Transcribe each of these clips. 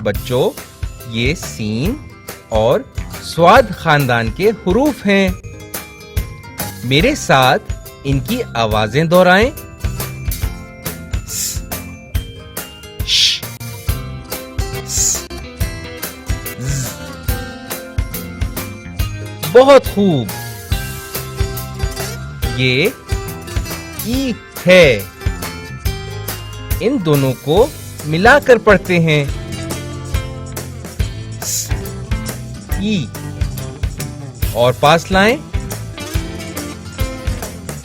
बच्चों, ये सीन और स्वाद खानदान के हुरूफ हैं। मेरे साथ इनकी आवाजें दोहराएं। स, श, स, ज। बहुत खूब। ये ई है। इन दोनों को मिलाकर पढ़ते हैं। स, ई। और पास लाएं।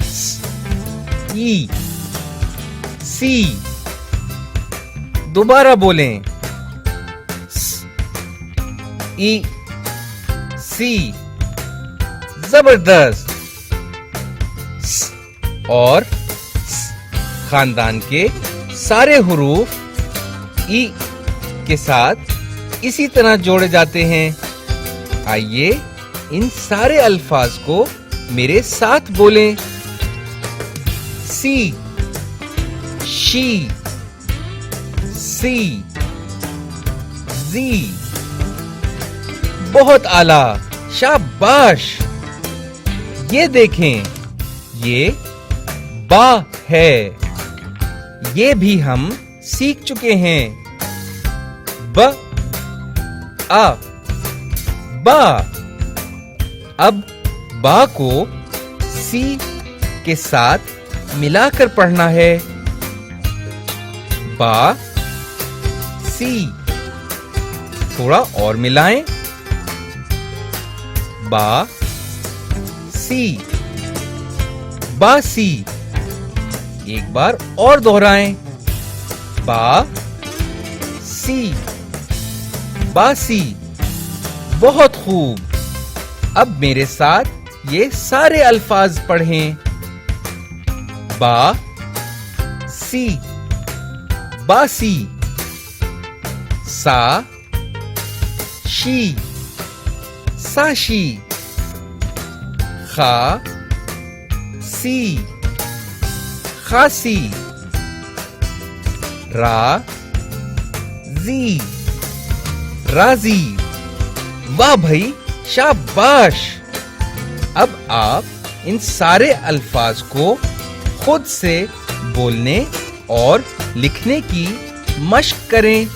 स, ई, सी। दोबारा बोलें। स, ई, सी। जबरदस्त। स और स खानदान के सारे हुरूफ ई के साथ इसी तरह जोड़े जाते हैं। आइए इन सारे अल्फाज को मेरे साथ बोलें। सी, शी, सी, जी। बहुत आला, शाबाश। ये देखें, ये बा है। ये भी हम सीख चुके हैं। ब, आ, बा। अब बा को सी के साथ मिलाकर पढ़ना है। बा, सी। थोड़ा और मिलाएं। बा, सी, बासी। एक बार और दोहराएं। बा, सी, बासी। बहुत खूब। अब मेरे साथ ये सारे अल्फाज पढ़ें। बा, सी, बासी। सा, शी, साशी। खा, सी, खासी। रा, जी, राजी। वाह भाई, शाबाश। अब आप इन सारे अल्फाज को खुद से बोलने और लिखने की मश्क करें।